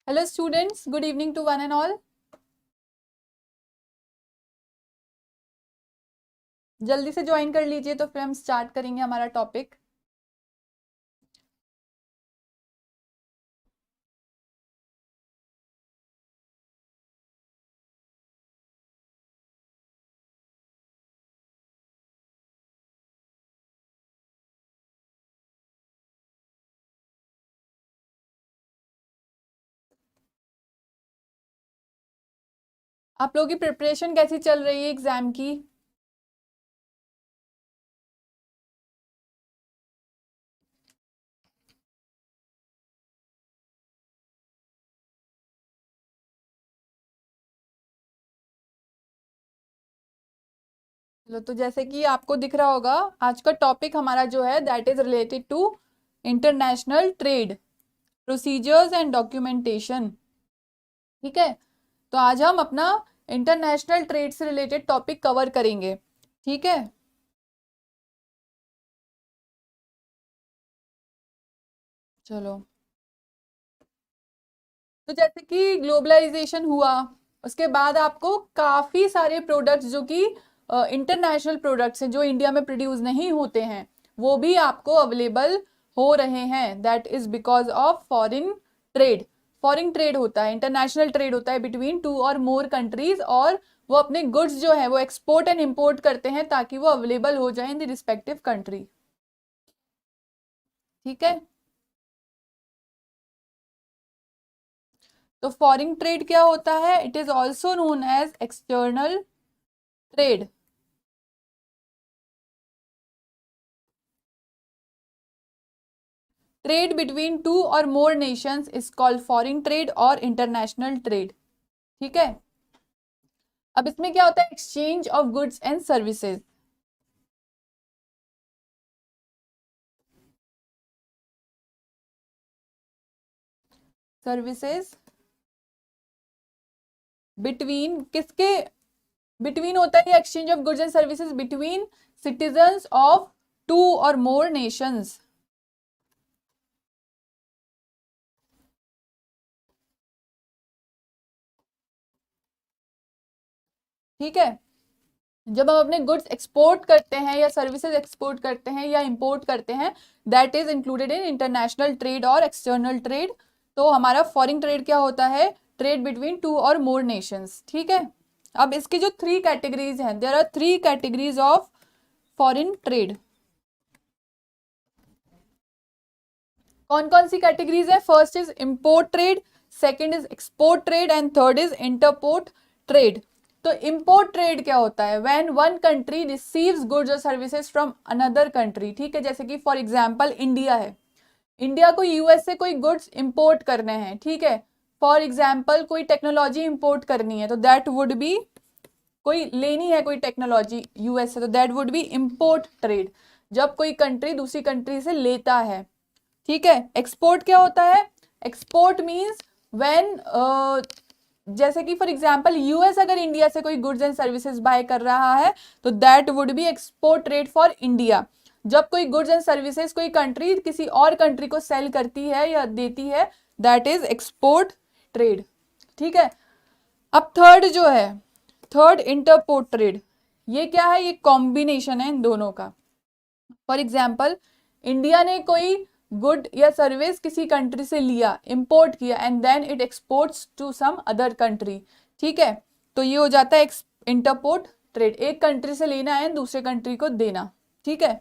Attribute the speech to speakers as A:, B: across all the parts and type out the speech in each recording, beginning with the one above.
A: Hello students, good evening to one and all. जल्दी से join कर लीजिए तो फिर हम स्टार्ट करेंगे हमारा टॉपिक। आप लोगों की प्रिपरेशन कैसी चल रही है एग्जाम की? चलो, तो जैसे कि आपको दिख रहा होगा आज का टॉपिक हमारा जो है that is related to international trade procedures and documentation. ठीक है, तो आज हम अपना इंटरनेशनल ट्रेड से रिलेटेड टॉपिक कवर करेंगे। ठीक है, चलो, तो जैसे कि ग्लोबलाइजेशन हुआ उसके बाद आपको काफी सारे प्रोडक्ट्स जो कि इंटरनेशनल प्रोडक्ट्स हैं जो इंडिया में प्रोड्यूस नहीं होते हैं वो भी आपको अवेलेबल हो रहे हैं। That is because of foreign trade. Foreign trade होता है, इंटरनेशनल ट्रेड होता है बिटवीन टू और मोर कंट्रीज, और वो अपने गुड्स जो है वो एक्सपोर्ट एंड इम्पोर्ट करते हैं ताकि वो अवेलेबल हो जाए इन द रिस्पेक्टिव कंट्री। ठीक है, तो फॉरेन ट्रेड क्या होता है? It is also known as external trade. Trade between two और more nations is called foreign trade और इंटरनेशनल ट्रेड। ठीक है, अब इसमें क्या होता है? Exchange of goods and services. Services between किसके? बिटवीन होता है exchange of goods and services between citizens of two और मोर नेशंस। ठीक है, जब हम अपने गुड्स एक्सपोर्ट करते हैं या सर्विसेज एक्सपोर्ट करते हैं या इंपोर्ट करते हैं that is included in international trade और एक्सटर्नल ट्रेड। तो हमारा फॉरेन ट्रेड क्या होता है? ट्रेड बिटवीन टू और मोर नेशंस। ठीक है, अब इसकी जो थ्री कैटेगरीज हैं, there are three categories of foreign trade. कौन कौन सी कैटेगरीज है? First is import trade, second is export trade and third is entrepot trade. तो इंपोर्ट ट्रेड क्या होता है? When one country receives goods और सर्विसेज फ्रॉम अनदर कंट्री। ठीक है, जैसे कि फॉर एग्जांपल इंडिया है, इंडिया को यूएस से कोई गुड्स इंपोर्ट करने हैं। ठीक है, फॉर एग्जांपल कोई टेक्नोलॉजी इंपोर्ट करनी है तो दैट वुड बी, कोई लेनी है कोई टेक्नोलॉजी यूएस से तो that would be import trade, जब कोई कंट्री दूसरी कंट्री से लेता है। ठीक है, एक्सपोर्ट क्या होता है? एक्सपोर्ट मीन्स व्हेन, जैसे कि फॉर एग्जांपल यूएस अगर इंडिया से कोई गुड्स एंड सर्विसेज बाय कर रहा है तो that would be export trade for India. जब कोई गुड्स एंड सर्विसेज कोई कंट्री किसी और कंट्री को सेल करती है या देती है दैट इज एक्सपोर्ट ट्रेड। ठीक है, अब थर्ड जो है, थर्ड इंटरपोर्ट ट्रेड, ये क्या है? ये कॉम्बिनेशन है इन दोनों का। फॉर एग्जाम्पल इंडिया ने कोई गुड या सर्विस किसी कंट्री से लिया, इंपोर्ट किया and then it exports to some other country. ठीक है, तो ये हो जाता है इंटरपोर्ट ट्रेड। एक कंट्री से लेना है दूसरे कंट्री को देना। ठीक है,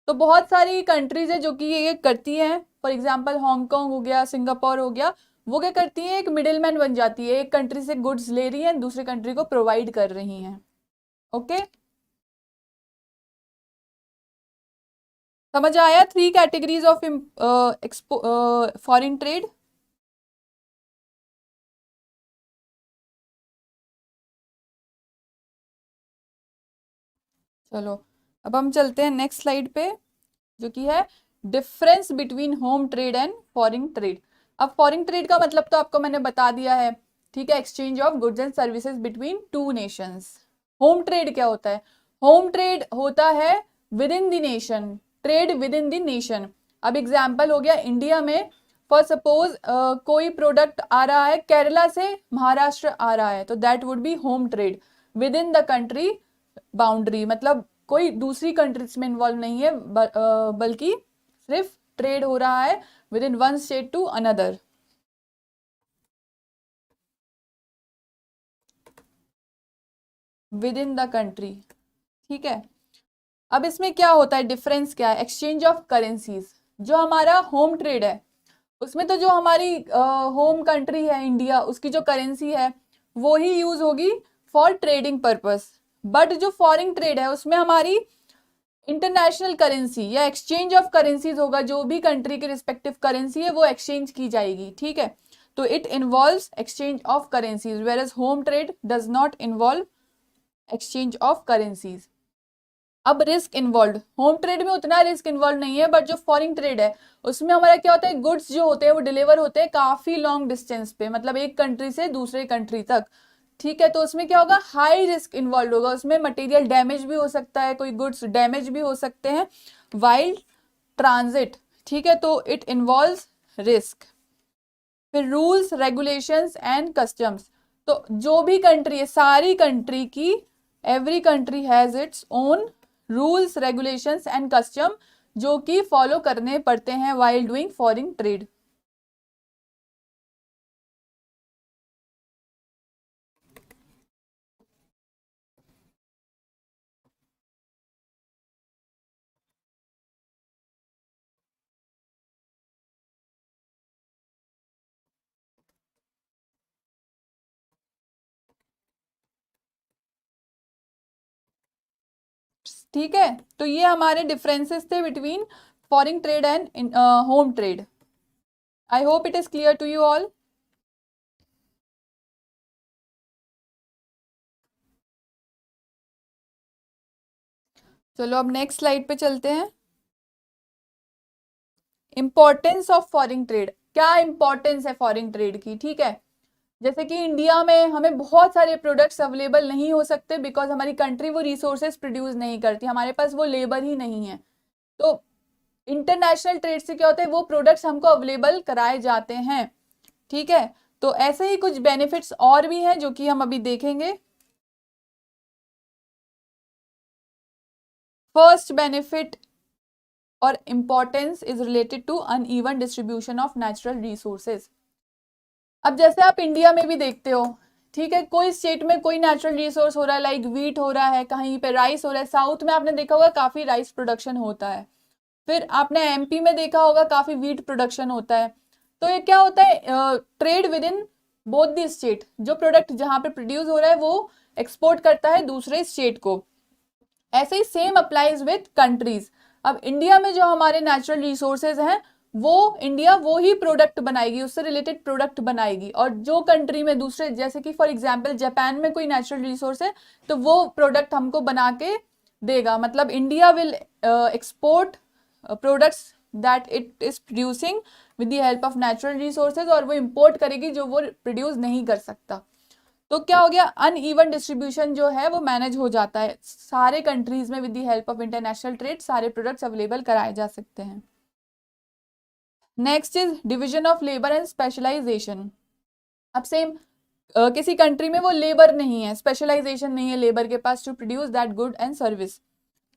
A: तो बहुत सारी कंट्रीज है जो कि ये करती हैं। फॉर एग्जाम्पल हांगकांग हो गया, सिंगापुर हो गया, वो क्या करती है? एक मिडिलमैन बन जाती है, एक कंट्री से गुड्स ले रही है दूसरे कंट्री को प्रोवाइड कर रही हैं। ओके, समझ आया? Three categories of foreign trade. चलो, अब हम चलते हैं नेक्स्ट स्लाइड पे जो कि है difference between home trade and foreign trade. अब फॉरेन ट्रेड का मतलब तो आपको मैंने बता दिया है। ठीक है, exchange of goods and services between two nations. Home trade क्या होता है? होम ट्रेड होता है within the nation, trade with in the nation. अब एग्जाम्पल हो गया इंडिया में फॉर सपोज कोई प्रोडक्ट आ रहा है केरला से महाराष्ट्र आ रहा है, तो that would be home trade with in the country boundary, मतलब कोई दूसरी कंट्रीज में इन्वॉल्व नहीं है, बल्कि सिर्फ ट्रेड हो रहा है within one state to another. Within the country, ठीक है। अब इसमें क्या होता है, डिफरेंस क्या है, एक्सचेंज ऑफ करेंसीज। जो हमारा होम ट्रेड है उसमें तो जो हमारी होम कंट्री है इंडिया, उसकी जो करेंसी है वो ही यूज होगी फॉर ट्रेडिंग पर्पस। बट जो फॉरेन ट्रेड है उसमें हमारी इंटरनेशनल करेंसी या एक्सचेंज ऑफ करेंसीज होगा, जो भी कंट्री की रिस्पेक्टिव करेंसी है वो एक्सचेंज की जाएगी, ठीक है। तो it involves exchange of currencies, whereas home trade does not involve exchange of currencies. अब रिस्क इन्वॉल्व, होम ट्रेड में उतना रिस्क इन्वॉल्व नहीं है, बट जो फॉरेन ट्रेड है उसमें हमारा क्या होता है, गुड्स जो होते हैं वो डिलीवर होते हैं काफी लॉन्ग डिस्टेंस पे, मतलब एक कंट्री से दूसरे कंट्री तक, ठीक है। तो उसमें क्या होगा, हाई रिस्क इन्वॉल्व होगा, उसमें मटेरियल डैमेज भी हो सकता है, कोई गुड्स डैमेज भी हो सकते हैं वाइल ट्रांजिट, ठीक है। तो इट इन्वॉल्व्स रिस्क। फिर रूल्स रेगुलेशंस एंड कस्टम्स, तो जो भी कंट्री है सारी कंट्री की, every country has its own rules regulations and custom जो कि फॉलो करने पड़ते हैं वाइल डूइंग फॉरेन ट्रेड। ठीक है, तो ये हमारे डिफरेंसेस थे between foreign trade and home trade. I hope it is clear to you all. चलो अब नेक्स्ट स्लाइड पे चलते हैं। इंपॉर्टेंस ऑफ फॉरेन ट्रेड, क्या इंपॉर्टेंस है फॉरेन ट्रेड की, ठीक है। जैसे कि इंडिया में हमें बहुत सारे प्रोडक्ट्स अवेलेबल नहीं हो सकते बिकॉज हमारी कंट्री वो रिसोर्सेज प्रोड्यूस नहीं करती, हमारे पास वो लेबर ही नहीं है। तो इंटरनेशनल ट्रेड से क्या होता है, वो प्रोडक्ट्स हमको अवेलेबल कराए जाते हैं, ठीक है। तो ऐसे ही कुछ बेनिफिट्स और भी हैं जो कि हम अभी देखेंगे। फर्स्ट बेनिफिट और importance is related to uneven distribution of natural resources. अब जैसे आप इंडिया में भी देखते हो, ठीक है, कोई स्टेट में कोई नेचुरल रिसोर्स हो रहा है, लाइक वीट हो रहा है, कहीं पे राइस हो रहा है, साउथ में आपने देखा होगा काफी राइस प्रोडक्शन होता है, फिर आपने एमपी में देखा होगा काफी वीट प्रोडक्शन होता है। तो ये क्या होता है, trade with in both the state, जो प्रोडक्ट जहां पे प्रोड्यूस हो रहा है वो एक्सपोर्ट करता है दूसरे स्टेट को। ऐसे ही सेम अप्लाइज विद कंट्रीज। अब इंडिया में जो हमारे नेचुरल रिसोर्सेज हैं वो इंडिया वो ही प्रोडक्ट बनाएगी, उससे रिलेटेड प्रोडक्ट बनाएगी, और जो कंट्री में दूसरे, जैसे कि फॉर एग्जांपल जापान में कोई नेचुरल रिसोर्स है तो वो प्रोडक्ट हमको बना के देगा, मतलब India will export products that it is producing with the help of natural resources, और वो इंपोर्ट करेगी जो वो प्रोड्यूस नहीं कर सकता। तो क्या हो गया, अनइवन डिस्ट्रीब्यूशन जो है वो मैनेज हो जाता है, सारे कंट्रीज में with the help of international trade सारे प्रोडक्ट्स अवेलेबल कराए जा सकते हैं। Next is division of labour and specialisation. अब सेम किसी कंट्री में वो लेबर नहीं है, स्पेशलाइजेशन नहीं है लेबर के पास to produce that good and service,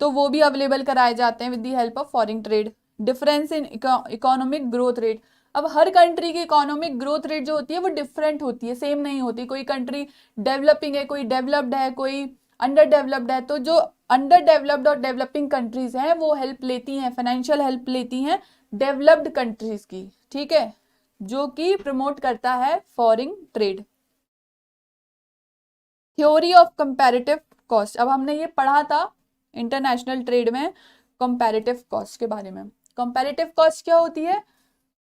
A: तो वो भी अवेलेबल कराए जाते हैं with the help of foreign trade. Difference in economic growth rate, अब हर कंट्री की इकोनॉमिक ग्रोथ रेट जो होती है वो डिफरेंट होती है, सेम नहीं होती, कोई कंट्री डेवलपिंग है, कोई डेवलप्ड है, कोई अंडर डेवलप्ड है। तो जो अंडर डेवलप्ड और डेवलपिंग कंट्रीज हैं वो हेल्प लेती हैं, फाइनेंशियल हेल्प लेती हैं डेवलप्ड कंट्रीज की, ठीक है, जो कि प्रमोट करता है foreign trade. Theory of comparative cost, अब हमने ये पढ़ा था इंटरनेशनल ट्रेड में कंपैरेटिव कॉस्ट के बारे में। कंपैरेटिव कॉस्ट क्या होती है,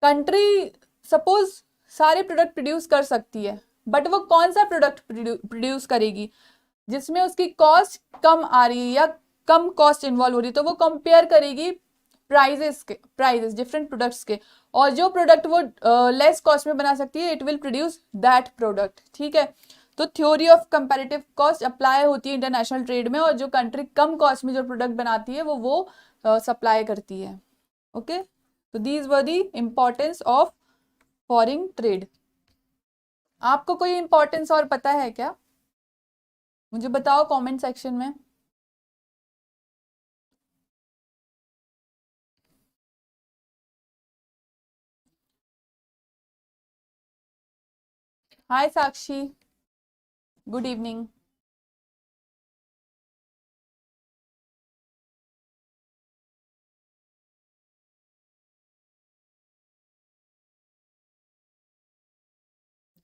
A: कंट्री सपोज सारे प्रोडक्ट प्रोड्यूस कर सकती है, बट वो कौन सा प्रोडक्ट प्रोड्यूस करेगी जिसमें उसकी कॉस्ट कम आ रही है या कम कॉस्ट इन्वॉल्व हो रही है, तो वो कंपेयर करेगी प्राइजेस डिफरेंट प्रोडक्ट्स के, और जो प्रोडक्ट वो लेस कॉस्ट में बना सकती है it will produce that product, ठीक है। तो theory of comparative cost apply होती है इंटरनेशनल ट्रेड में, और जो कंट्री कम कॉस्ट में जो प्रोडक्ट बनाती है वो सप्लाई करती है, ओके। तो these were the importance of foreign trade. आपको कोई इंपॉर्टेंस और पता है क्या? मुझे बताओ कमेंट सेक्शन में। हाय साक्षी, गुड इवनिंग।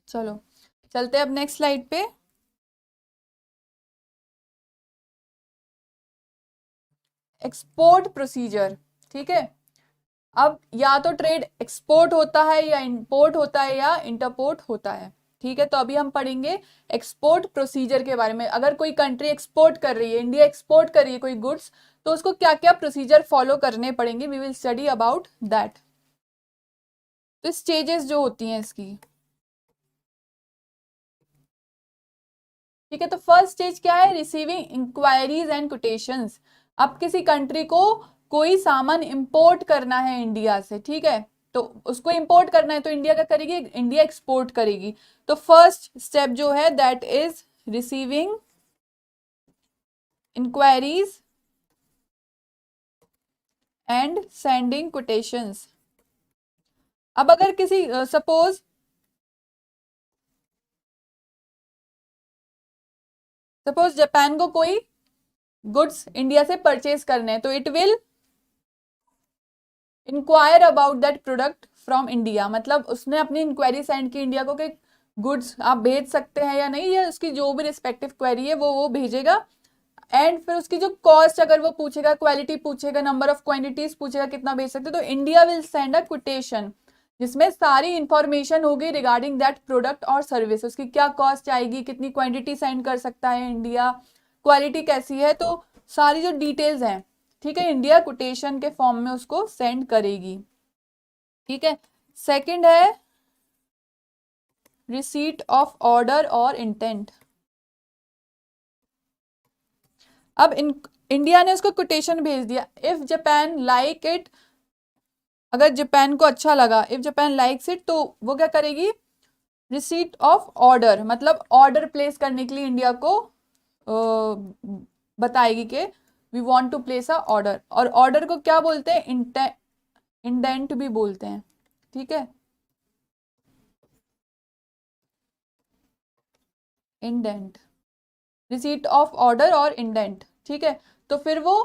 A: चलो चलते हैं अब नेक्स्ट स्लाइड पे। एक्सपोर्ट प्रोसीजर, ठीक है। अब या तो ट्रेड एक्सपोर्ट होता है या इंपोर्ट होता है या इंटरपोर्ट होता है, ठीक है। तो अभी हम पढ़ेंगे एक्सपोर्ट प्रोसीजर के बारे में। अगर कोई कंट्री एक्सपोर्ट कर रही है, इंडिया एक्सपोर्ट कर रही है कोई गुड्स, तो उसको क्या क्या प्रोसीजर फॉलो करने पड़ेंगे, we will study about that. तो स्टेजेस जो होती हैं इसकी, ठीक है। तो फर्स्ट स्टेज क्या है? Receiving inquiries and quotations. अब किसी कंट्री को कोई सामान इंपोर्ट करना है इंडिया से, ठीक है। तो उसको इंपोर्ट करना है तो इंडिया क्या करेगी? इंडिया एक्सपोर्ट करेगी। तो फर्स्ट स्टेप जो है that is receiving inquiries and sending quotations. अब अगर किसी सपोज जापान को कोई गुड्स इंडिया से परचेज करने हैं, तो it will inquire about that product from India. मतलब उसने अपनी इंक्वायरी सेंड की इंडिया को कि गुड्स आप भेज सकते हैं या नहीं, या उसकी जो भी रिस्पेक्टिव क्वेरी है वो भेजेगा। एंड फिर उसकी जो कॉस्ट अगर वो पूछेगा, क्वालिटी पूछेगा, नंबर ऑफ क्वांटिटीज पूछेगा कितना भेज सकते, तो इंडिया विल सेंड अ क्विटेशन जिसमें सारी इंफॉर्मेशन होगी रिगार्डिंग दैट प्रोडक्ट और सर्विस। उसकी क्या कॉस्ट आएगी, कितनी क्वांटिटी सेंड कर सकता है इंडिया, क्वालिटी कैसी है, तो सारी जो डिटेल्स हैं, ठीक है, इंडिया कोटेशन के फॉर्म में उसको सेंड करेगी, ठीक है। सेकंड है रिसीट ऑफ ऑर्डर और इंटेंट। अब इंडिया ने उसको कोटेशन भेज दिया। इफ जापान लाइक इट, अगर जापान को अच्छा लगा, इफ जापान लाइक्स इट, तो वो क्या करेगी? रिसीट ऑफ ऑर्डर, मतलब ऑर्डर प्लेस करने के लिए इंडिया को बताएगी कि we want to place a order. और ऑर्डर को क्या बोलते हैं? इंडेंट भी बोलते हैं, ठीक है। इंडेंट, रिसीट ऑफ ऑर्डर और इंडेंट, ठीक है। तो फिर वो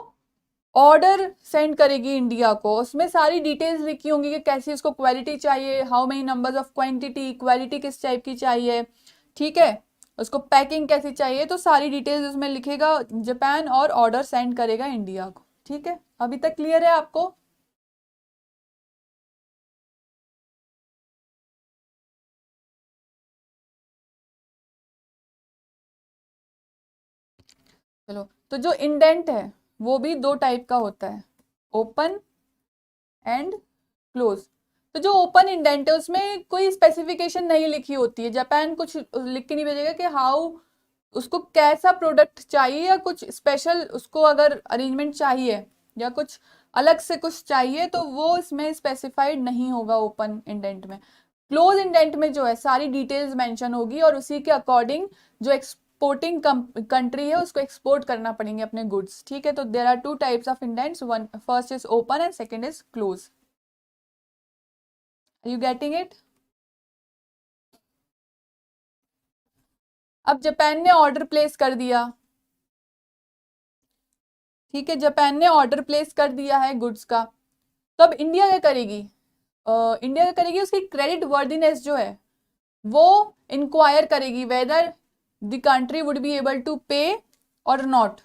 A: ऑर्डर सेंड करेगी इंडिया को, उसमें सारी डिटेल्स लिखी होंगी कि कैसी उसको क्वालिटी चाहिए, how many numbers of quantity, quality किस टाइप की चाहिए, ठीक है, उसको पैकिंग कैसी चाहिए, तो सारी डिटेल्स उसमें लिखेगा जापान और ऑर्डर सेंड करेगा इंडिया को, ठीक है। अभी तक क्लियर है आपको? चलो, तो जो इंडेंट है वो भी दो टाइप का होता है, ओपन एंड क्लोज। तो जो ओपन इंडेंट है उसमें कोई स्पेसिफिकेशन नहीं लिखी होती है, जापान कुछ लिख के नहीं भेजेगा कि हाउ उसको कैसा प्रोडक्ट चाहिए, या कुछ स्पेशल उसको अगर अरेंजमेंट चाहिए या कुछ अलग से कुछ चाहिए, तो वो इसमें स्पेसिफाइड नहीं होगा ओपन इंडेंट में। क्लोज इंडेंट में जो है सारी डिटेल्स मेंशन होगी और उसी के अकॉर्डिंग जो एक्सपोर्टिंग कंट्री है उसको एक्सपोर्ट करना पड़ेंगे अपने गुड्स, ठीक है। तो there are two types of indents, one first is open and second is close. Are you getting it? अब जापान ने ऑर्डर प्लेस कर दिया, ठीक है, जापान ने ऑर्डर प्लेस कर दिया है गुड्स का। तो अब इंडिया क्या करेगी? इंडिया क्या करेगी? उसकी क्रेडिट वर्दीनेस जो है वो इंक्वायर करेगी whether the country would be able to pay और नॉट।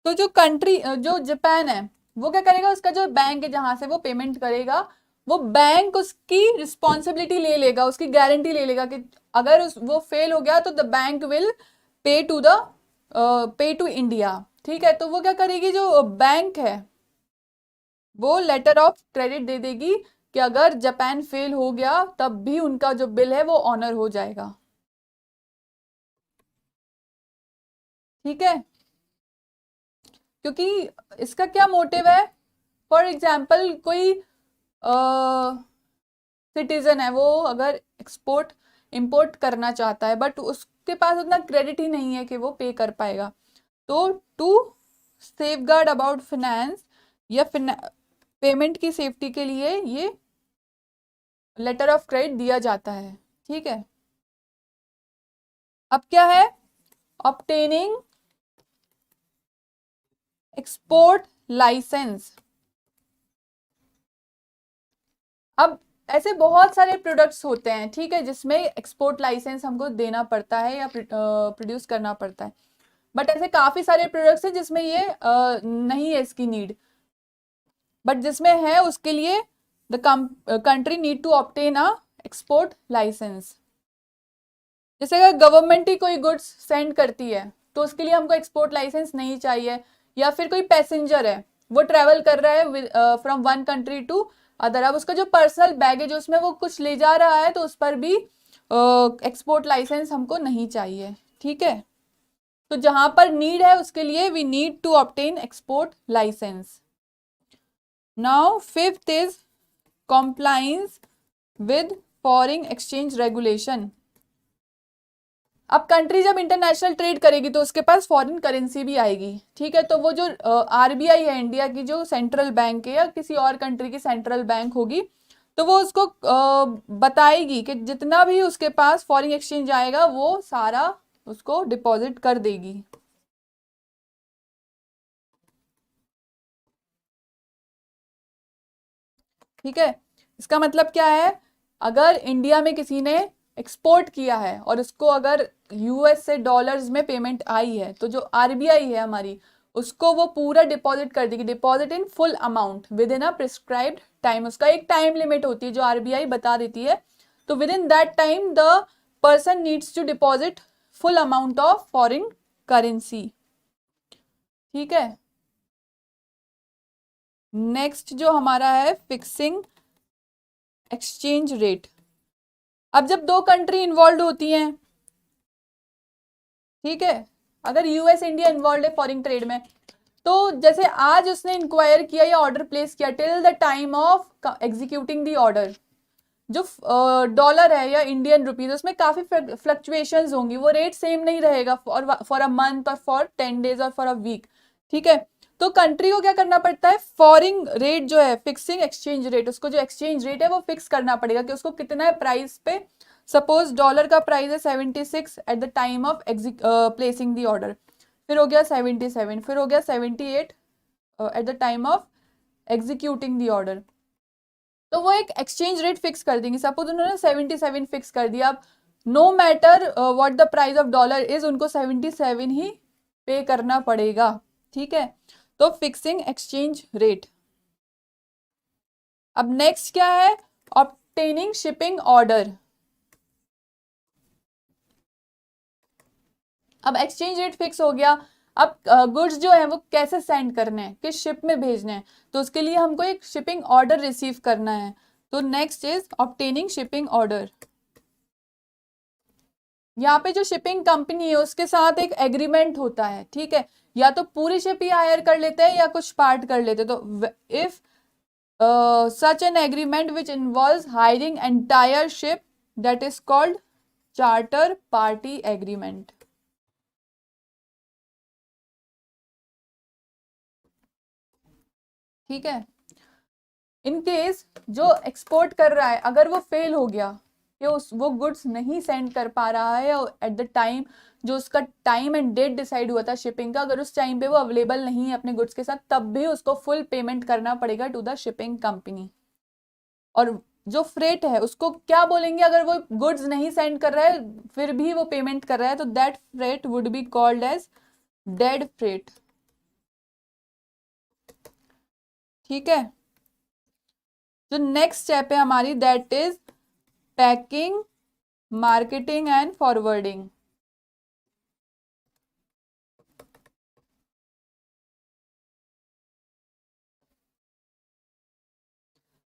A: तो जो कंट्री जो जापान है वो क्या करेगा? उसका जो बैंक है जहां से वो पेमेंट करेगा, वो बैंक उसकी रिस्पॉन्सिबिलिटी ले लेगा, उसकी गारंटी ले लेगा कि अगर वो फेल हो गया तो the bank will pay to the pay to India, ठीक है, तो वो क्या करेगी, जो बैंक है वो लेटर ऑफ क्रेडिट दे देगी कि अगर जापान फेल हो गया तब भी उनका जो बिल है वो ऑनर हो जाएगा। ठीक है, क्योंकि इसका क्या मोटिव है, फॉर एग्जाम्पल कोई सिटीजन है, वो अगर एक्सपोर्ट इंपोर्ट करना चाहता है बट उसके पास उतना क्रेडिट ही नहीं है कि वो पे कर पाएगा, तो टू सेफगार्ड अबाउट फिनेंस या पेमेंट की सेफ्टी के लिए ये लेटर ऑफ क्रेडिट दिया जाता है। ठीक है, अब क्या है, ऑब्टेनिंग एक्सपोर्ट लाइसेंस। अब ऐसे बहुत सारे प्रोडक्ट्स होते हैं, ठीक है, जिसमें एक्सपोर्ट लाइसेंस हमको देना पड़ता है या प्रोड्यूस करना पड़ता है, बट ऐसे काफी सारे प्रोडक्ट्स हैं जिसमें ये नहीं है इसकी नीड, बट जिसमें है उसके लिए the country need to obtain a export licence. जैसे अगर गवर्नमेंट ही कोई गुड्स सेंड करती है तो उसके लिए हमको एक्सपोर्ट लाइसेंस नहीं चाहिए, या फिर कोई पैसेंजर है वो ट्रेवल कर रहा है from one country to other, अब उसका जो पर्सनल बैगेज उसमें वो कुछ ले जा रहा है तो उस पर भी एक्सपोर्ट लाइसेंस हमको नहीं चाहिए। ठीक है, तो जहां पर नीड है उसके लिए we need to obtain export licence. Now fifth is compliance with foreign exchange regulation. अब कंट्री जब इंटरनेशनल ट्रेड करेगी तो उसके पास फॉरेन करेंसी भी आएगी। ठीक है, तो वो जो आरबीआई है इंडिया की जो सेंट्रल बैंक है या किसी और कंट्री की सेंट्रल बैंक होगी, तो वो उसको बताएगी कि जितना भी उसके पास फॉरेन एक्सचेंज आएगा वो सारा उसको डिपॉजिट कर देगी। ठीक है, इसका मतलब क्या है, अगर इंडिया में किसी ने एक्सपोर्ट किया है और उसको अगर यूएस से डॉलर्स में पेमेंट आई है तो जो आरबीआई है हमारी उसको वो पूरा डिपॉजिट कर देगी, deposit in full amount with in a prescribed time. उसका एक टाइम लिमिट होती है जो आरबीआई बता देती है, तो within that time the person needs to deposit full amount of foreign currency. ठीक है, नेक्स्ट जो हमारा है फिक्सिंग एक्सचेंज रेट। अब जब दो कंट्री इन्वॉल्व होती हैं, ठीक है, अगर यूएस इंडिया इन्वॉल्व है फॉरेन ट्रेड में, तो जैसे आज उसने इंक्वायर किया या ऑर्डर प्लेस किया till the time of executing the order, जो डॉलर है या इंडियन रुपीज उसमें काफी फ्लक्चुएशंस होंगी, वो रेट सेम नहीं रहेगा फॉर अ मंथ और फॉर 10 डेज और फॉर अ वीक। ठीक है, तो कंट्री को क्या करना पड़ता है, फॉरेन रेट जो है फिक्सिंग एक्सचेंज रेट, उसको जो एक्सचेंज रेट है वो फिक्स करना पड़ेगा कि उसको कितना है प्राइस पे। सपोज डॉलर का प्राइस है 76 at the time of placing the order, फिर हो गया 77, फिर हो गया 78 at the time of executing the order, तो वो एक एक्सचेंज रेट फिक्स कर देंगे। सपोज उन्होंने 77 फिक्स कर दिया, अब no matter what the price of dollar is, उनको 77 ही पे करना पड़ेगा। ठीक है, तो फिक्सिंग एक्सचेंज रेट। अब नेक्स्ट क्या है, ऑब्टेनिंग शिपिंग ऑर्डर। अब एक्सचेंज रेट फिक्स हो गया, अब गुड्स जो है वो कैसे सेंड करने हैं, किस शिप में भेजने हैं, तो उसके लिए हमको एक शिपिंग ऑर्डर रिसीव करना है, तो next is obtaining shipping order. यहाँ पे जो शिपिंग कंपनी है उसके साथ एक एग्रीमेंट होता है। ठीक है, या तो पूरी शिप ही हायर कर लेते हैं या कुछ पार्ट कर लेते हैं, तो if such an agreement which involves hiring entire ship, that is called charter party agreement. ठीक है, इन केस जो एक्सपोर्ट कर रहा है अगर वो फेल हो गया कि वो गुड्स नहीं सेंड कर पा रहा है एट द टाइम जो उसका टाइम एंड डेट डिसाइड हुआ था शिपिंग का, अगर उस टाइम पे वो अवेलेबल नहीं है अपने गुड्स के साथ, तब भी उसको फुल पेमेंट करना पड़ेगा टू द शिपिंग कंपनी। और जो फ्रेट है उसको क्या बोलेंगे, अगर वो गुड्स नहीं सेंड कर रहा है फिर भी वो पेमेंट कर रहा है, तो that freight would be called as dead freight. ठीक है, जो नेक्स्ट स्टेप है हमारी that is packing, marketing and forwarding.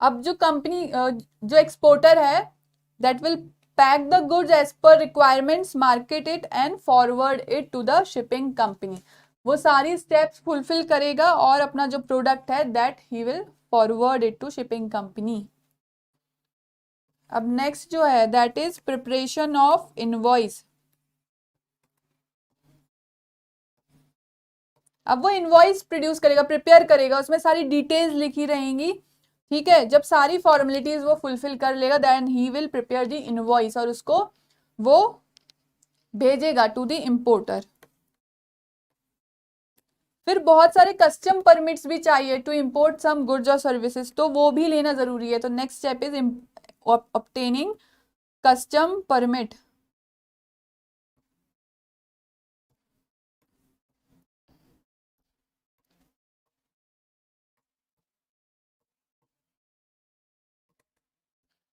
A: अब जो कंपनी जो एक्सपोर्टर है that will pack the goods as per requirements, market it and forward it to the shipping company. वो सारी स्टेप्स फुलफिल करेगा और अपना जो प्रोडक्ट है that he will forward it to shipping company. अब नेक्स्ट जो है that is preparation of invoice. अब वो इनवॉइस प्रोड्यूस करेगा, प्रिपेयर करेगा, उसमें सारी डिटेल्स लिखी रहेंगी, ठीक है। जब सारी फॉर्मेलिटीज वो फुलफिल कर लेगा then he will prepare the invoice और उसको वो भेजेगा टू द इम्पोर्टर। फिर बहुत सारे कस्टम परमिट्स भी चाहिए टू इम्पोर्ट सम गुड्स और सर्विसेज, तो वो भी लेना जरूरी है। तो next step is obtaining custom permit.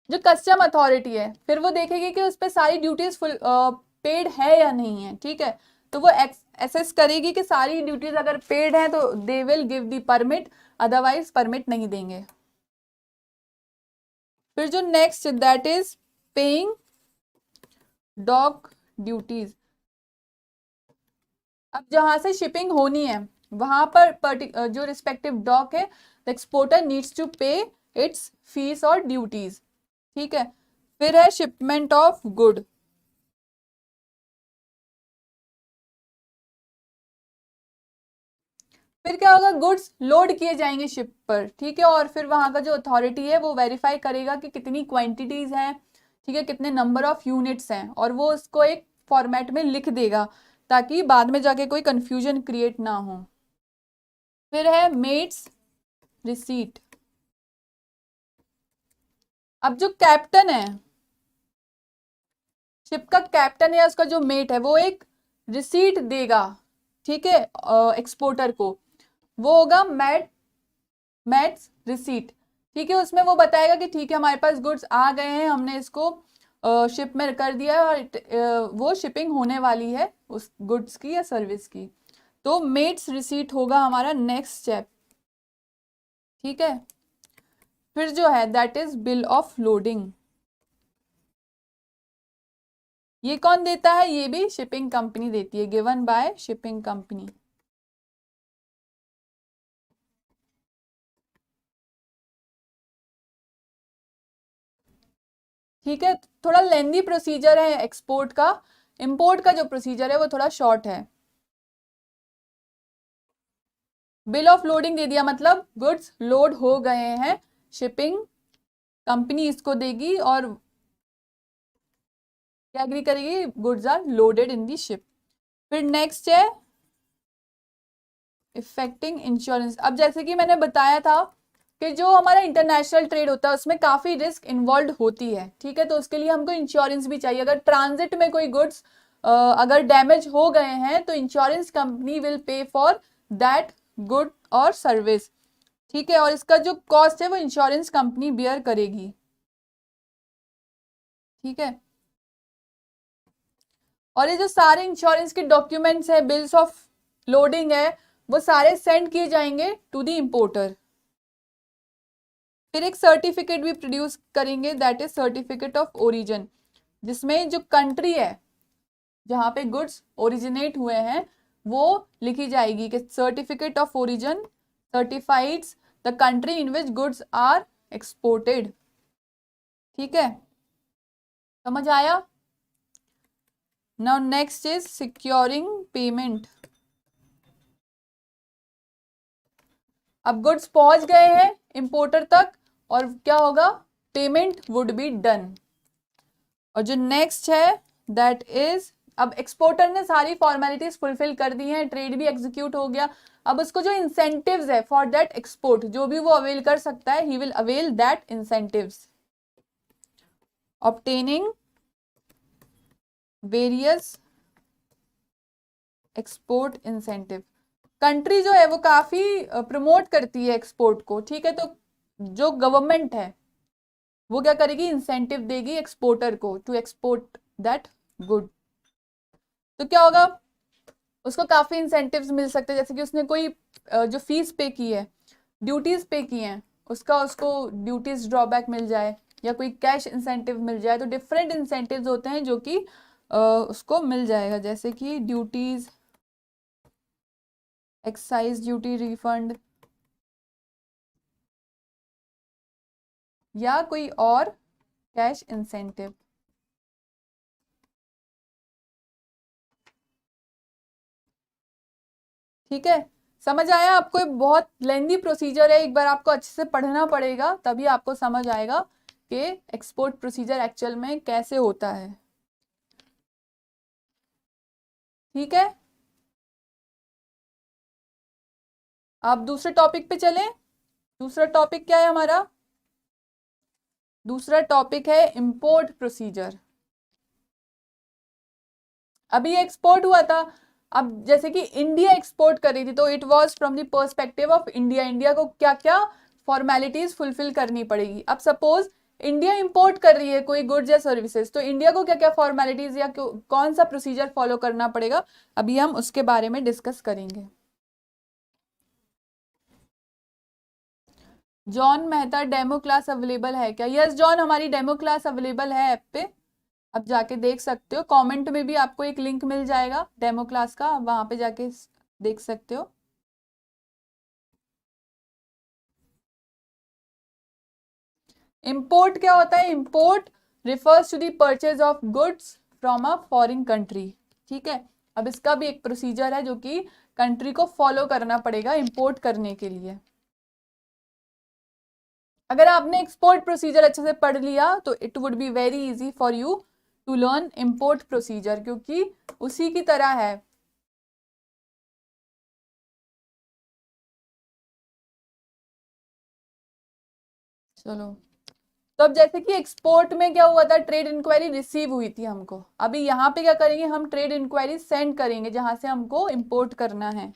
A: जो कस्टम अथॉरिटी है फिर वो देखेगी कि उस पर सारी ड्यूटीज फुल पेड है या नहीं है, ठीक है। तो वो एसेस करेगी कि सारी ड्यूटीज अगर पेड है तो they will give the permit, otherwise permit नहीं देंगे। फिर जो next that is paying dock duties. अब जहां से शिपिंग होनी है वहां पर जो रिस्पेक्टिव डॉक है the exporter needs to pay its fees और ड्यूटीज, ठीक है। फिर है शिपमेंट ऑफ गुड। फिर क्या होगा, गुड्स लोड किए जाएंगे शिप पर, ठीक है। और फिर वहां का जो अथॉरिटी है वो वेरीफाई करेगा कि कितनी क्वांटिटीज हैं, ठीक है, कितने नंबर ऑफ यूनिट्स हैं, और वो उसको एक फॉर्मेट में लिख देगा ताकि बाद में जाके कोई कंफ्यूजन क्रिएट ना हो। फिर है मेट्स रिसीट। अब जो कैप्टन है, शिप का कैप्टन या उसका जो मेट है वो एक रिसीट देगा, ठीक है, एक्सपोर्टर को। वो होगा मैट्स रिसीट, ठीक है। उसमें वो बताएगा कि ठीक है हमारे पास गुड्स आ गए हैं, हमने इसको शिप में कर दिया और वो शिपिंग होने वाली है उस गुड्स की या सर्विस की। तो मेट्स रिसीट होगा हमारा नेक्स्ट स्टेप, ठीक है। फिर जो है that is bill of loading. ये कौन देता है, ये भी शिपिंग कंपनी देती है, गिवन बाय शिपिंग कंपनी। ठीक है, थोड़ा लेंदी प्रोसीजर है एक्सपोर्ट का। इंपोर्ट का जो प्रोसीजर है वो थोड़ा शॉर्ट है। बिल ऑफ लोडिंग दे दिया मतलब गुड्स लोड हो गए हैं, शिपिंग कंपनी इसको देगी और क्या एग्री करेगी, goods are loaded in the ship. फिर नेक्स्ट है इफेक्टिंग इंश्योरेंस। अब जैसे कि मैंने बताया था कि जो हमारा इंटरनेशनल ट्रेड होता है उसमें काफी रिस्क इन्वॉल्व होती है, ठीक है। तो उसके लिए हमको इंश्योरेंस भी चाहिए। अगर ट्रांजिट में कोई गुड्स अगर डैमेज हो गए हैं तो insurance company will pay for that good और सर्विस, ठीक है। और इसका जो कॉस्ट है वो इंश्योरेंस कंपनी बियर करेगी, ठीक है। और ये जो सारे इंश्योरेंस के डॉक्यूमेंट्स है, बिल्स ऑफ लोडिंग है, वो सारे सेंड किए जाएंगे टू द इंपोर्टर। फिर एक सर्टिफिकेट भी प्रोड्यूस करेंगे that is certificate of origin, जिसमें जो कंट्री है जहां पे गुड्स ओरिजिनेट हुए हैं वो लिखी जाएगी कि certificate of origin certifies the country in which goods are exported, ठीक है। समझ आया। Now next is securing payment. अब गुड्स पहुंच गए हैं इंपोर्टर तक और क्या होगा, पेमेंट वुड बी डन। और जो नेक्स्ट है दैट इज, अब एक्सपोर्टर ने सारी फॉर्मेलिटीज फुलफिल कर दी हैं, ट्रेड भी एग्जीक्यूट हो गया। अब उसको जो इंसेंटिव्स है फॉर दैट एक्सपोर्ट जो भी वो अवेल कर सकता है, he will avail that incentives. Obtaining various export incentive. Country जो है वो काफी प्रमोट करती है एक्सपोर्ट को, ठीक है। तो जो गवर्नमेंट है वो क्या करेगी, इंसेंटिव देगी एक्सपोर्टर को टू एक्सपोर्ट दैट गुड। तो क्या होगा, उसको काफी इंसेंटिव्स मिल सकते हैं, जैसे कि उसने कोई जो फीस पे की है, ड्यूटीज पे की हैं, उसका उसको ड्यूटीज ड्रॉबैक मिल जाए या कोई कैश इंसेंटिव मिल जाए, तो डिफरेंट इंसेंटिव्स होते हैं जो कि उसको मिल जाएगा, जैसे कि ड्यूटीज, एक्साइज ड्यूटी रिफंड या कोई और कैश इंसेंटिव। ठीक है, समझ आया आपको? ये बहुत लेंदी प्रोसीजर है, एक बार आपको अच्छे से पढ़ना पड़ेगा तभी आपको समझ आएगा कि एक्सपोर्ट प्रोसीजर एक्चुअल में कैसे होता है। ठीक है, आप दूसरे टॉपिक पे चलें। दूसरा टॉपिक क्या है हमारा? दूसरा टॉपिक है इंपोर्ट प्रोसीजर। अभी एक्सपोर्ट हुआ था, अब जैसे कि इंडिया एक्सपोर्ट कर रही थी तो it was from the perspective of India, India को क्या क्या फॉर्मेलिटीज फुलफिल करनी पड़ेगी। अब सपोज इंडिया इंपोर्ट कर रही है कोई गुड्स या सर्विसेज, तो इंडिया को क्या क्या फॉर्मेलिटीज या कौन सा प्रोसीजर फॉलो करना पड़ेगा, अभी हम उसके बारे में डिस्कस करेंगे। John Mehta, demo class available है क्या? यस जॉन, हमारी डेमो क्लास अवेलेबल है ऐप पे, आप जाके देख सकते हो। कमेंट में भी आपको एक लिंक मिल जाएगा डेमो क्लास का, वहां पे जाके देख सकते हो। इंपोर्ट क्या होता है? Import refers to the purchase of goods from a foreign country. ठीक है, अब इसका भी एक प्रोसीजर है जो कि कंट्री को फॉलो करना पड़ेगा इंपोर्ट करने के लिए। अगर आपने एक्सपोर्ट प्रोसीजर अच्छे से पढ़ लिया तो it would be very easy for you to learn import procedure, क्योंकि उसी की तरह है। चलो, तो अब जैसे कि एक्सपोर्ट में क्या हुआ था, ट्रेड इंक्वायरी रिसीव हुई थी हमको, अभी यहाँ पे क्या करेंगे, हम ट्रेड इंक्वायरी सेंड करेंगे जहां से हमको इंपोर्ट करना है।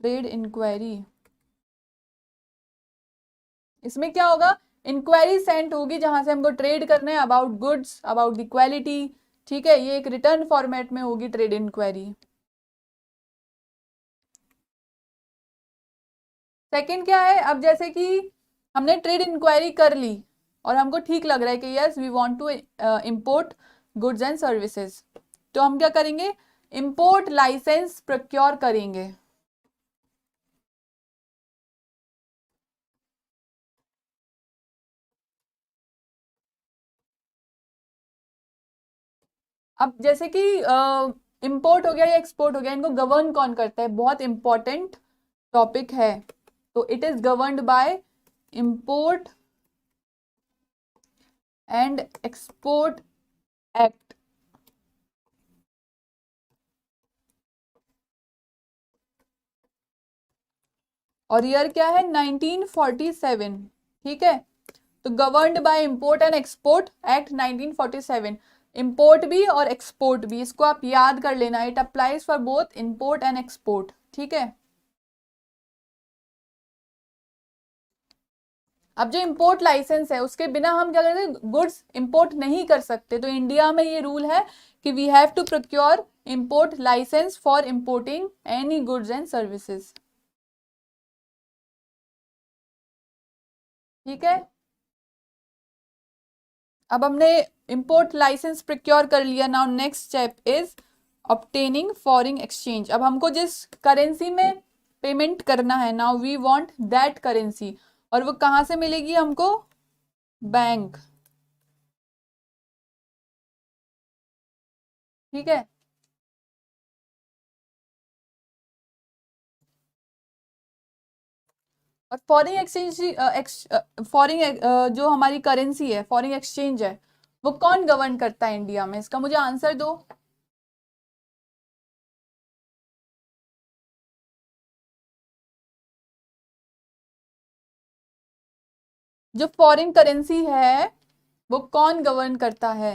A: ट्रेड इंक्वायरी, इसमें क्या होगा, इंक्वायरी सेंड होगी जहां से हमको ट्रेड करना है about goods, about the quality. ठीक है, ये एक रिटर्न फॉर्मेट में होगी ट्रेड इंक्वायरी। सेकंड क्या है, अब जैसे कि हमने ट्रेड इंक्वायरी कर ली और हमको ठीक लग रहा है कि yes we want to import goods and services, तो हम क्या करेंगे, इंपोर्ट लाइसेंस प्रोक्योर करेंगे। अब जैसे कि इंपोर्ट हो गया या एक्सपोर्ट हो गया, इनको गवर्न कौन करता है, बहुत इंपॉर्टेंट टॉपिक है। तो it is governed bye import and export act. और ईयर क्या है, 1947। ठीक है, तो governed bye import and export act 1947। Import भी और एक्सपोर्ट भी, इसको आप याद कर लेना, it applies for both import and export. ठीक है, अब जो इंपोर्ट लाइसेंस है उसके बिना हम क्या करते हैं, गुड्स इंपोर्ट नहीं कर सकते। तो इंडिया में ये रूल है कि we have to procure import licence for importing any goods and services. ठीक है, अब हमने इंपोर्ट लाइसेंस प्रोक्योर कर लिया। Now next step is obtaining foreign exchange. अब हमको जिस करेंसी में पेमेंट करना है, now we want that currency, और वो कहाँ से मिलेगी हमको, बैंक। ठीक है, और फॉरेन एक्सचेंज, फॉरेन जो हमारी करेंसी है, फॉरेन एक्सचेंज है, वो कौन गवर्न करता है इंडिया में, इसका मुझे आंसर दो। जो फॉरेन करेंसी है वो कौन गवर्न करता है,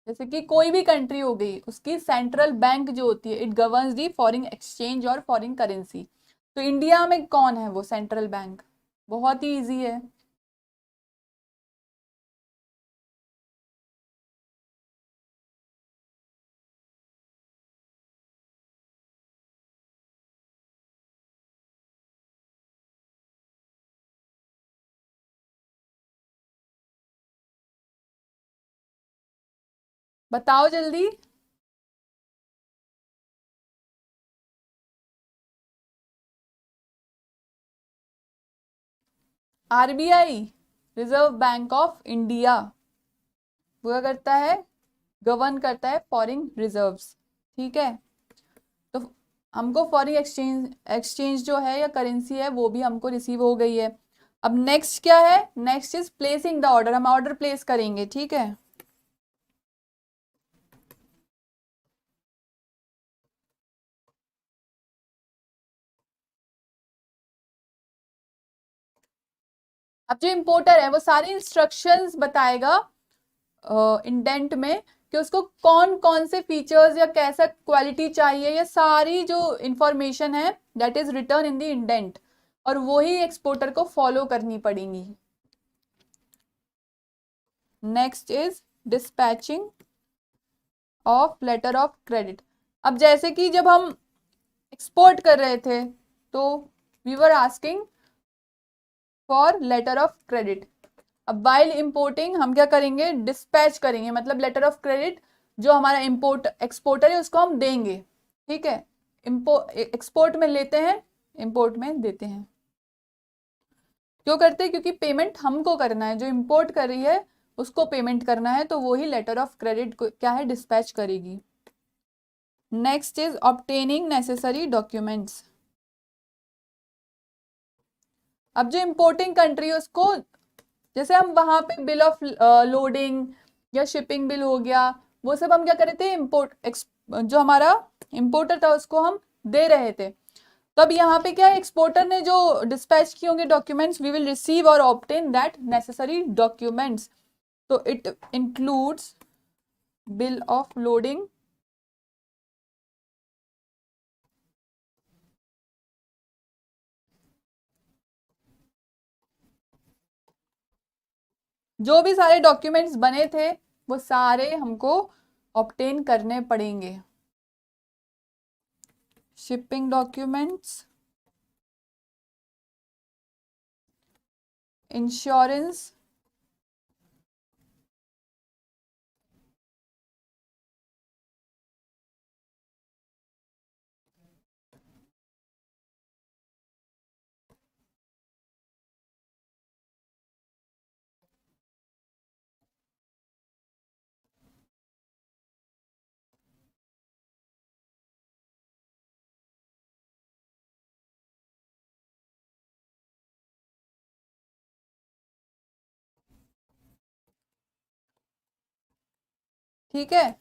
A: जैसे कि कोई भी कंट्री हो गई, उसकी सेंट्रल बैंक जो होती है, it governs the foreign exchange और फॉरेन करेंसी। तो इंडिया में कौन है वो सेंट्रल बैंक? बहुत ही इजी है। बताओ जल्दी। RBI, reserve bank of India, वो क्या करता है, गवर्न करता है फॉरेन रिजर्व्स। ठीक है, तो हमको फॉरेन एक्सचेंज एक्सचेंज जो है या करेंसी है वो भी हमको रिसीव हो गई है। अब नेक्स्ट क्या है, next is placing the order, हम ऑर्डर प्लेस करेंगे। ठीक है, अब जो इम्पोर्टर है वो सारी इंस्ट्रक्शंस बताएगा इंडेंट में, कि उसको कौन कौन से फीचर्स या कैसा क्वालिटी चाहिए, ये सारी जो इंफॉर्मेशन है that is written in the indent, और वो ही एक्सपोर्टर को फॉलो करनी पड़ेंगी। Next is dispatching of letter of credit. अब जैसे कि जब हम एक्सपोर्ट कर रहे थे तो we were asking for letter of credit. अब वाइल इंपोर्टिंग हम क्या करेंगे, डिस्पैच करेंगे, मतलब लेटर ऑफ क्रेडिट जो हमारा इंपोर्ट एक्सपोर्टर है उसको हम देंगे। ठीक है, एक्सपोर्ट में लेते हैं, इंपोर्ट में देते हैं। क्यों करते हैं, क्योंकि पेमेंट हमको करना है, जो इंपोर्ट कर रही है उसको पेमेंट करना है, तो वो ही लेटर ऑफ क्रेडिट को क्या है, डिस्पैच करेगी। Next is obtaining necessary documents. अब जो इंपोर्टिंग कंट्री है उसको, जैसे हम वहां पे बिल ऑफ लोडिंग या शिपिंग बिल हो गया, वो सब हम क्या कर रहे थे, इम्पोर्ट जो हमारा इंपोर्टर था उसको हम दे रहे थे। तब यहाँ पे क्या है, एक्सपोर्टर ने जो डिस्पैच किए होंगे डॉक्यूमेंट्स, वी विल रिसीव और ऑब्टेन दैट नेसेसरी डॉक्यूमेंट्स। तो it includes bill of loading, जो भी सारे डॉक्यूमेंट्स बने थे वो सारे हमको ऑब्टेन करने पड़ेंगे। शिपिंग डॉक्यूमेंट्स, इंश्योरेंस, ठीक है।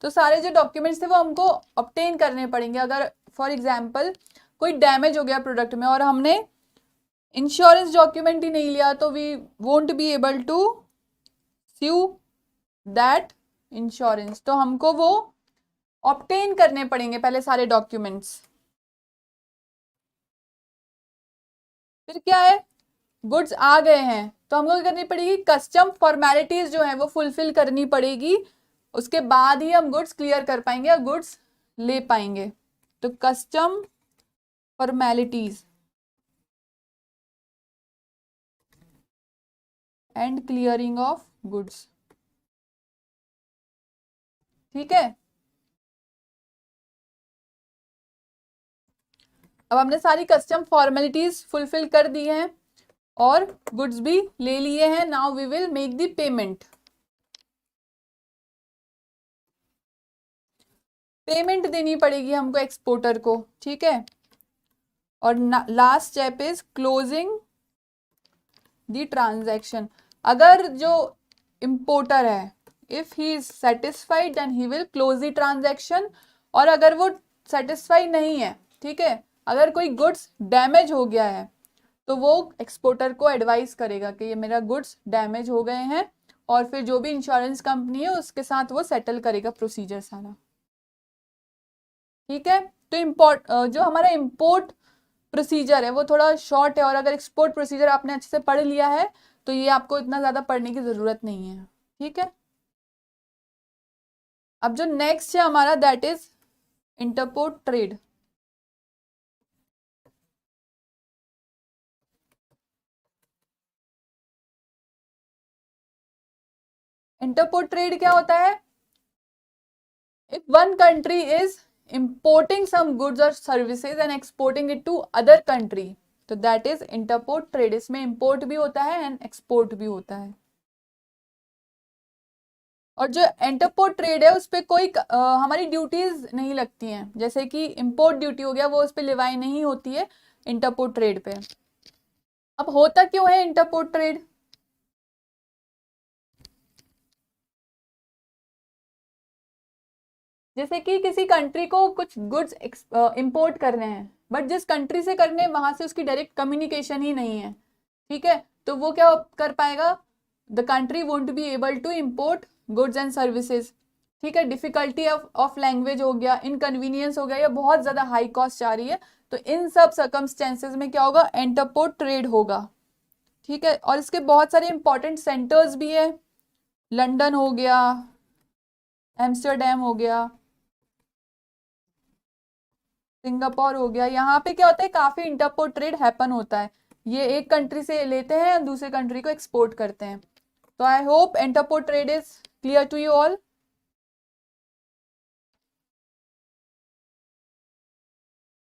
A: तो सारे जो डॉक्यूमेंट्स थे वो हमको ऑब्टेन करने पड़ेंगे। अगर फॉर एग्जांपल कोई डैमेज हो गया प्रोडक्ट में और हमने इंश्योरेंस डॉक्यूमेंट ही नहीं लिया, तो we won't be able to sue that insurance. तो हमको वो ऑब्टेन करने पड़ेंगे पहले सारे डॉक्यूमेंट्स। फिर क्या है, गुड्स आ गए हैं तो हमको क्या करनी पड़ेगी, कस्टम फॉर्मेलिटीज जो है वो फुलफिल करनी पड़ेगी, उसके बाद ही हम गुड्स क्लियर कर पाएंगे और गुड्स ले पाएंगे। तो custom formalities and clearing of goods. ठीक है, अब हमने सारी कस्टम फॉर्मेलिटीज फुलफिल कर दी हैं और गुड्स भी ले लिए हैं। Now we will make the payment. Payment देनी पड़ेगी हमको एक्सपोर्टर को। ठीक है, और last step is closing the transaction. अगर जो इंपोर्टर है, if he is satisfied then he will close the transaction, और अगर वो सेटिस्फाइड नहीं है, ठीक है, अगर कोई गुड्स डैमेज हो गया है तो वो एक्सपोर्टर को एडवाइस करेगा कि ये मेरा गुड्स डैमेज हो गए हैं, और फिर जो भी इंश्योरेंस कंपनी है उसके साथ वो सेटल करेगा प्रोसीजर सारा। ठीक है, तो इम्पोर्ट जो हमारा इम्पोर्ट प्रोसीजर है वो थोड़ा शॉर्ट है, और अगर एक्सपोर्ट प्रोसीजर आपने अच्छे से पढ़ लिया है तो ये आपको इतना ज़्यादा पढ़ने की ज़रूरत नहीं है। ठीक है, अब जो नेक्स्ट है हमारा that is entrepot trade. Interport trade क्या होता है, If one country is importing some goods or services and exporting it to other country, तो that is interport trade. इसमें import भी होता है and export भी होता है. और जो इंटरपोर्ट ट्रेड है उस पर कोई हमारी ड्यूटीज नहीं लगती हैं, जैसे कि इंपोर्ट ड्यूटी हो गया वो उस पर लिवाई नहीं होती है इंटरपोर्ट ट्रेड पे. अब होता क्यों है इंटरपोर्ट ट्रेड? जैसे कि किसी कंट्री को कुछ गुड्स इंपोर्ट करने हैं, बट जिस कंट्री से करने हैं वहां से उसकी डायरेक्ट कम्युनिकेशन ही नहीं है, ठीक है, तो वो क्या कर पाएगा? The country won't be able to import goods and services, ठीक है. डिफिकल्टी ऑफ लैंग्वेज हो गया, इनकन्वीनियंस हो गया, या बहुत ज्यादा हाई कॉस्ट आ रही है, तो इन सब सर्कमस्टेंसेज में क्या होगा? इंटरपोर्ट ट्रेड होगा, ठीक है. और इसके बहुत सारे इंपॉर्टेंट सेंटर्स भी है. लंदन हो गया, एम्स्टरडेम हो गया, सिंगापुर हो गया. यहाँ पे क्या होता है? काफी इंटरपोर्ट ट्रेड हैपन होता है. ये एक कंट्री से लेते हैं दूसरे कंट्री को एक्सपोर्ट करते हैं. तो I hope entrepot trade is clear to you all.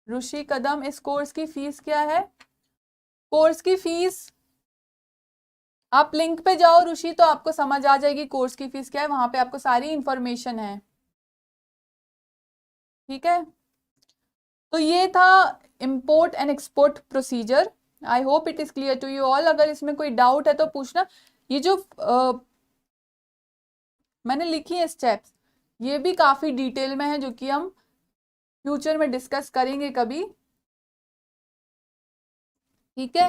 A: Rishi Kadam, इस कोर्स की फीस क्या है? कोर्स की फीस आप लिंक पे जाओ ऋषि, तो आपको समझ आ जाएगी कोर्स की फीस क्या है. वहां पे आपको सारी इंफॉर्मेशन है, ठीक है. तो ये था import and export procedure. I hope it is clear to you all. अगर इसमें कोई डाउट है तो पूछना. ये जो मैंने लिखी है स्टेप्स, ये भी काफी डिटेल में है, जो कि हम फ्यूचर में डिस्कस करेंगे कभी, ठीक है.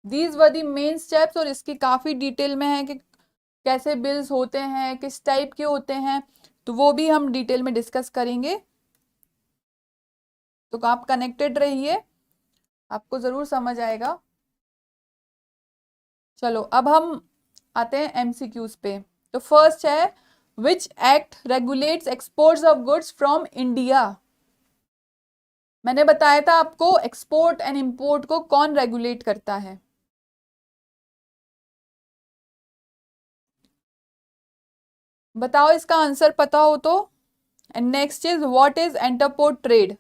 A: These were the main steps, और इसकी काफी डिटेल में है कि कैसे बिल्स होते हैं, किस टाइप के होते हैं, तो वो भी हम डिटेल में डिस्कस करेंगे. तो आप कनेक्टेड रहिए, आपको जरूर समझ आएगा. चलो अब हम आते हैं एमसीक्यूज पे. तो फर्स्ट है, which act regulates exports of goods from India? मैंने बताया था आपको एक्सपोर्ट एंड इंपोर्ट को कौन रेगुलेट करता है. बताओ इसका आंसर पता हो तो. And next is what is entrepot trade.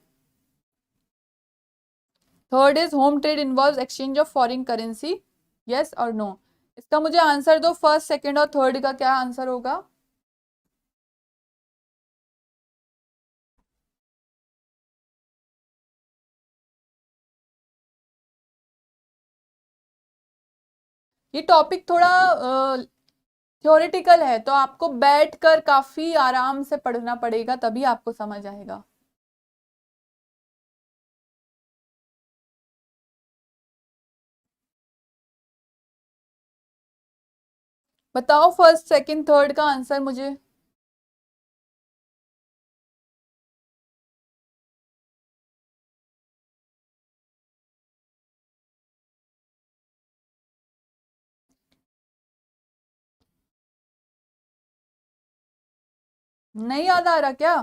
A: Third is home trade involves exchange of foreign currency. Yes और नो? इसका मुझे आंसर दो. फर्स्ट, सेकंड और थर्ड का क्या आंसर होगा? ये टॉपिक थोड़ा थ्योरेटिकल है, तो आपको बैठकर काफी आराम से पढ़ना पड़ेगा, तभी आपको समझ आएगा. बताओ फर्स्ट, सेकंड, थर्ड का आंसर मुझे. नहीं याद आ रहा क्या?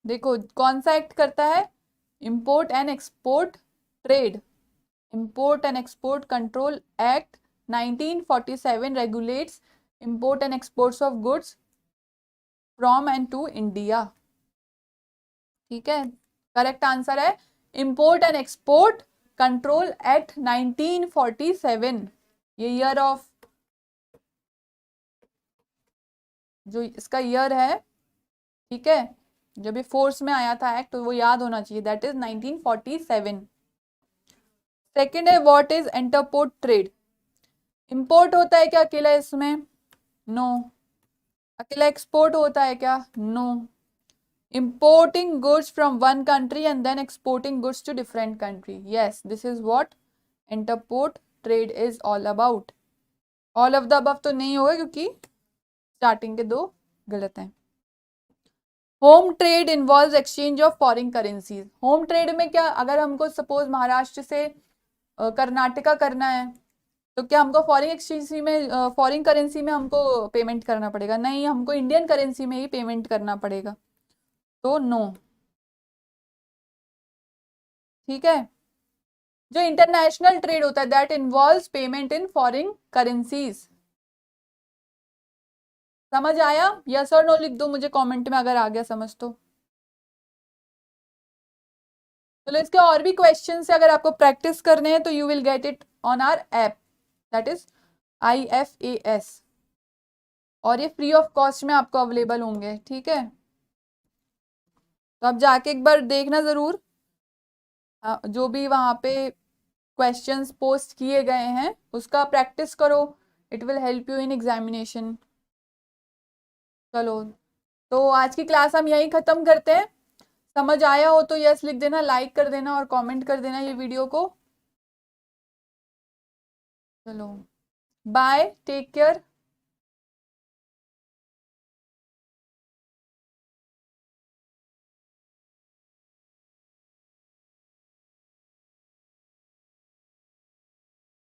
A: देखो कौन सा एक्ट करता है? Import and export trade. Import and export control act 1947 regulates import and exports of goods from and to India. ठीक है, करेक्ट आंसर है import and export control act 1947. ये ईयर ऑफ, जो इसका ईयर है, ठीक है, जब ये फोर्स में आया था एक्ट, तो वो याद होना चाहिए. That is 1947. सेकेंड है, what is entrepot trade. Import होता है क्या अकेला इसमें? नो. अकेला एक्सपोर्ट होता है क्या? No. importing goods from one country and then exporting goods to different country. Yes, this is what interport trade is all about. All of the above तो नहीं होगा क्योंकि स्टार्टिंग के दो गलत हैं. Home trade involve exchange of foreign currencies. Home trade में क्या, अगर हमको सपोज महाराष्ट्र से कर्नाटका करना है, तो क्या हमको फॉरेन एक्सचेंज में, फॉरेन करेंसी में हमको पेमेंट करना पड़ेगा? नहीं, हमको इंडियन करेंसी में ही पेमेंट करना पड़ेगा. तो नो. ठीक है. जो इंटरनेशनल ट्रेड होता है that involves payment in foreign currencies. समझ आया? यस और नो लिख दो मुझे कमेंट में अगर आ गया समझ तो। चलो इसके और भी क्वेश्चन से अगर आपको प्रैक्टिस करने हैं तो you will get it on our app, that is IFAS, और ये फ्री ऑफ कॉस्ट में आपको अवेलेबल होंगे, ठीक है। तो आप जाके एक बार देखना जरूर, जो भी वहाँ पे क्वेश्चंस पोस्ट किए गए हैं उसका प्रैक्टिस करो, it will help you in examination. चलो, तो आज की क्लास हम यहीं ख़त्म करते हैं। समझ आया हो तो यस लिख देना, लाइक कर देना और कमेंट कर देना ये वीडियो को। चलो, बाय, टेक केयर।